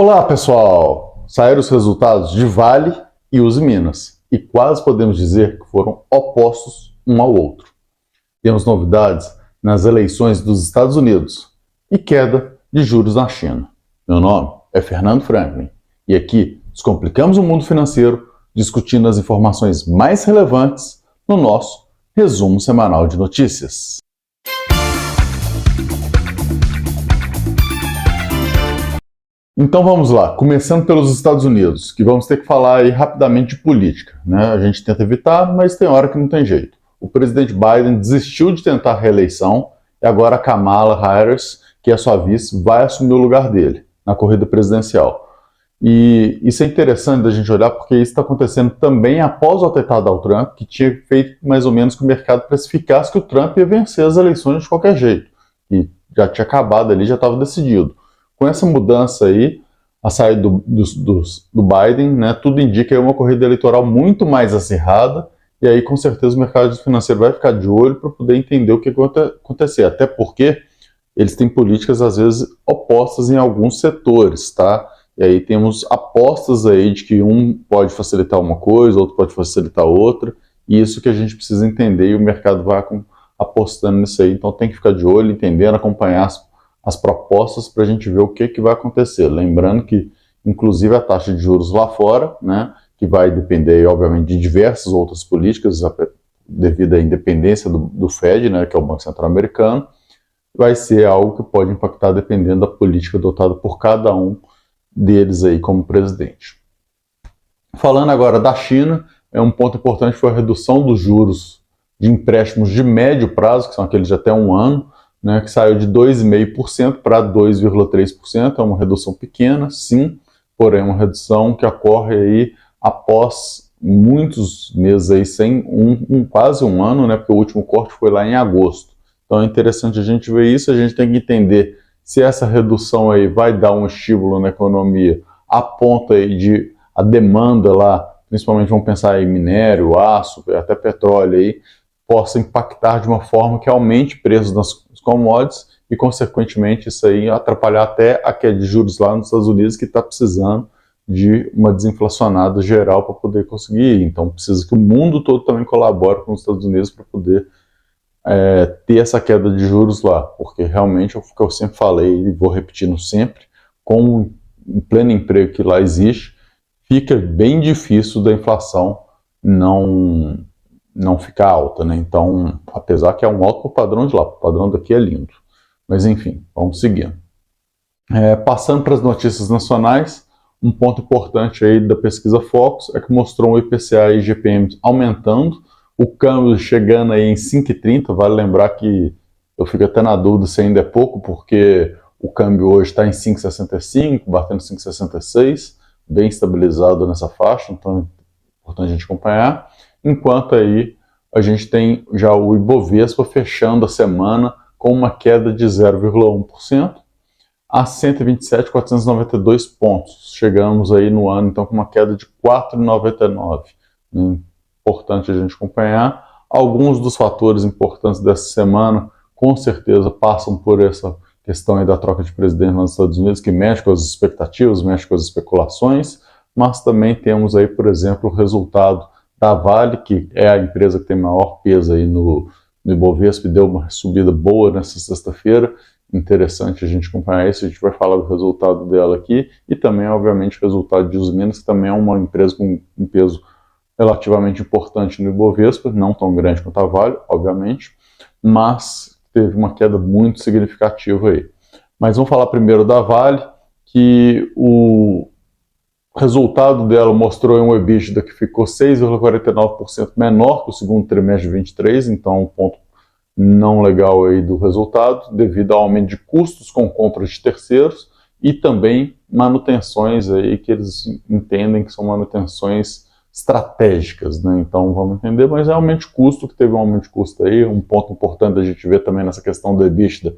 Olá, pessoal! Saíram os resultados de Vale e Uzi Minas e quase podemos dizer que foram opostos um ao outro. Temos novidades nas eleições dos Estados Unidos e queda de juros na China. Meu nome é Fernando Franklin e aqui descomplicamos o mundo financeiro discutindo as informações mais relevantes no nosso resumo semanal de notícias. Então vamos lá, começando pelos Estados Unidos, que vamos ter que falar aí rapidamente de política, né? A gente tenta evitar, mas tem hora que não tem jeito. O presidente Biden desistiu de tentar a reeleição e agora a Kamala Harris, que é sua vice, vai assumir o lugar dele na corrida presidencial. E isso é interessante da gente olhar porque isso está acontecendo também após o atentado ao Trump, que tinha feito mais ou menos que o mercado precificasse que o Trump ia vencer as eleições de qualquer jeito. E já tinha acabado ali, já estava decidido. Com essa mudança aí, a saída do Biden, né, tudo indica uma corrida eleitoral muito mais acirrada, e aí com certeza o mercado financeiro vai ficar de olho para poder entender o que vai acontecer, até porque eles têm políticas às vezes opostas em alguns setores, tá? E aí temos apostas aí de que um pode facilitar uma coisa, outro pode facilitar outra, e isso que a gente precisa entender e o mercado vai apostando nisso aí, então tem que ficar de olho, entendendo, acompanhar as propostas para a gente ver o que vai acontecer. Lembrando que, inclusive, a taxa de juros lá fora, né, que vai depender, obviamente, de diversas outras políticas, devido à independência do Fed, né, que é o Banco Central Americano, vai ser algo que pode impactar dependendo da política adotada por cada um deles aí como presidente. Falando agora da China, um ponto importante foi a redução dos juros de empréstimos de médio prazo, que são aqueles de até um ano, né, que saiu de 2,5% para 2,3%, é uma redução pequena, sim, porém uma redução que ocorre aí após muitos meses aí, sem quase um ano, né, porque o último corte foi lá em agosto. Então é interessante a gente ver isso, a gente tem que entender se essa redução aí vai dar um estímulo na economia a ponto aí de a demanda lá, principalmente vamos pensar em minério, aço, até petróleo aí, possa impactar de uma forma que aumente o preço das commodities e, consequentemente, isso aí atrapalhar até a queda de juros lá nos Estados Unidos, que está precisando de uma desinflacionada geral para poder conseguir ir. Então, precisa que o mundo todo também colabore com os Estados Unidos para poder ter essa queda de juros lá, porque realmente é o que eu sempre falei e vou repetindo sempre, com o pleno emprego que lá existe, fica bem difícil da inflação não ficar alta, né? Então, apesar que é um alto padrão de lá, o padrão daqui é lindo. Mas enfim, vamos seguindo. Passando para as notícias nacionais, um ponto importante aí da pesquisa Focus é que mostrou o IPCA e IGPM aumentando, o câmbio chegando aí em 5,30, vale lembrar que eu fico até na dúvida se ainda é pouco, porque o câmbio hoje está em 5,65, batendo 5,66, bem estabilizado nessa faixa, então é importante a gente acompanhar. Enquanto aí a gente tem já o Ibovespa fechando a semana com uma queda de 0,1% a 127.492 pontos. Chegamos aí no ano então com uma queda de 4,99. Importante a gente acompanhar. Alguns dos fatores importantes dessa semana com certeza passam por essa questão aí da troca de presidente nos Estados Unidos, que mexe com as expectativas, mexe com as especulações, mas também temos aí, por exemplo, o resultado da Vale, que é a empresa que tem maior peso aí no Ibovespa, deu uma subida boa nessa sexta-feira. Interessante a gente acompanhar isso, a gente vai falar do resultado dela aqui, e também, obviamente, o resultado de Uzi Minas, que também é uma empresa com um peso relativamente importante no Ibovespa, não tão grande quanto a Vale, obviamente, mas teve uma queda muito significativa aí. Mas vamos falar primeiro da Vale, que o resultado dela mostrou um EBITDA que ficou 6,49% menor que o segundo trimestre de 23, então um ponto não legal aí do resultado, devido ao aumento de custos com compras de terceiros e também manutenções aí que eles entendem que são manutenções estratégicas, né? Então vamos entender, mas é aumento de custo, que teve um aumento de custo aí. Um ponto importante a gente ver também nessa questão do EBITDA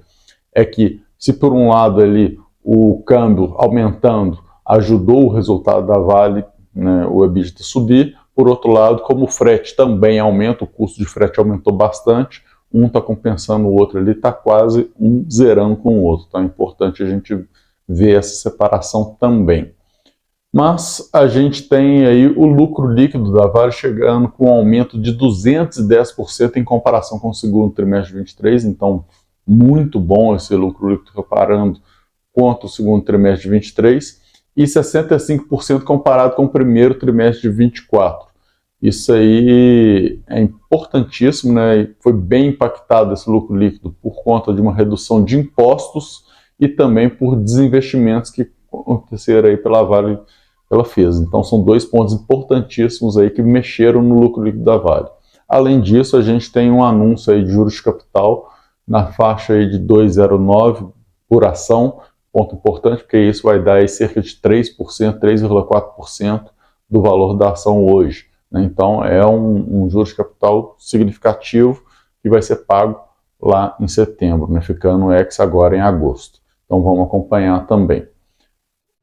é que se por um lado ali o câmbio aumentando ajudou o resultado da Vale, né, o EBITDA subir, por outro lado, como o frete também aumenta, o custo de frete aumentou bastante, um está compensando o outro ali, está quase um zerando com o outro. Então é importante a gente ver essa separação também. Mas a gente tem aí o lucro líquido da Vale chegando com um aumento de 210% em comparação com o segundo trimestre de 23, então muito bom esse lucro líquido comparando quanto o segundo trimestre de 23, e 65% comparado com o primeiro trimestre de 24. Isso aí é importantíssimo, né? Foi bem impactado esse lucro líquido por conta de uma redução de impostos e também por desinvestimentos que aconteceram aí pela Vale, ela fez. Então são dois pontos importantíssimos aí que mexeram no lucro líquido da Vale. Além disso, a gente tem um anúncio aí de juros de capital na faixa aí de 2,09 por ação, ponto importante, porque isso vai dar aí cerca de 3%, 3,4% do valor da ação hoje. Então é um juros de capital significativo que vai ser pago lá em setembro, né? Ficando ex agora em agosto. Então vamos acompanhar também.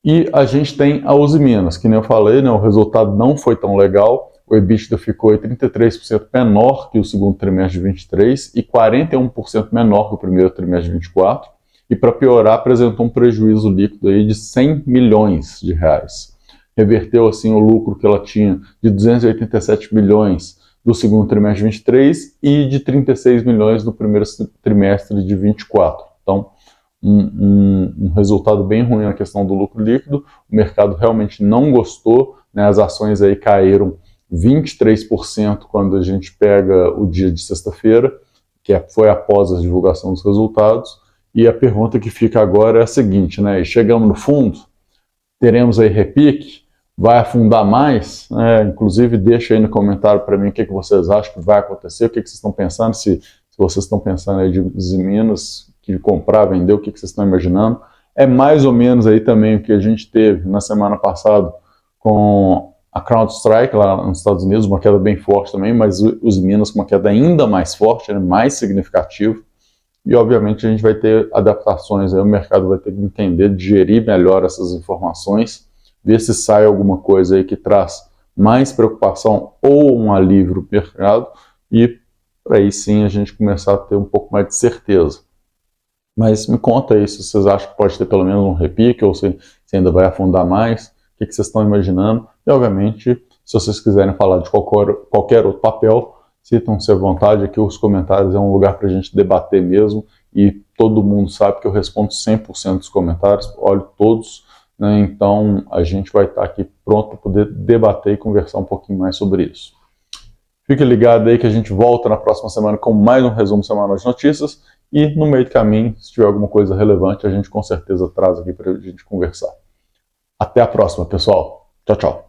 E a gente tem a Uzi Minas, que nem eu falei, né, o resultado não foi tão legal, o EBITDA ficou 33% menor que o segundo trimestre de 23 e 41% menor que o primeiro trimestre de 24, e para piorar apresentou um prejuízo líquido aí de 100 milhões de reais. Reverteu assim o lucro que ela tinha de 287 milhões do segundo trimestre de 23 e de 36 milhões no primeiro trimestre de 24. Então, um resultado bem ruim na questão do lucro líquido, o mercado realmente não gostou, né? As ações aí caíram 23% quando a gente pega o dia de sexta-feira, que foi após a divulgação dos resultados, e a pergunta que fica agora é a seguinte, né? Chegamos no fundo, teremos aí repique, vai afundar mais? Inclusive deixa aí no comentário para mim o que vocês acham que vai acontecer, o que vocês estão pensando, se vocês estão pensando aí de Minas, de comprar, vender, o que vocês estão imaginando. É mais ou menos aí também o que a gente teve na semana passada com a CrowdStrike lá nos Estados Unidos, uma queda bem forte também, mas os Minas com uma queda ainda mais forte, né, mais significativa. E obviamente a gente vai ter adaptações, aí o mercado vai ter que entender, digerir melhor essas informações, ver se sai alguma coisa aí que traz mais preocupação ou um alívio no mercado, e aí sim a gente começar a ter um pouco mais de certeza. Mas me conta aí se vocês acham que pode ter pelo menos um repique ou se ainda vai afundar mais, o que vocês estão imaginando. E obviamente, se vocês quiserem falar de qualquer outro papel, sintam-se à vontade, aqui os comentários é um lugar para a gente debater mesmo, e todo mundo sabe que eu respondo 100% dos comentários, olho todos, né? Então a gente vai estar aqui pronto para poder debater e conversar um pouquinho mais sobre isso. Fique ligado aí que a gente volta na próxima semana com mais um resumo semanal de notícias, e no meio do caminho, se tiver alguma coisa relevante, a gente com certeza traz aqui para a gente conversar. Até a próxima, pessoal. Tchau, tchau.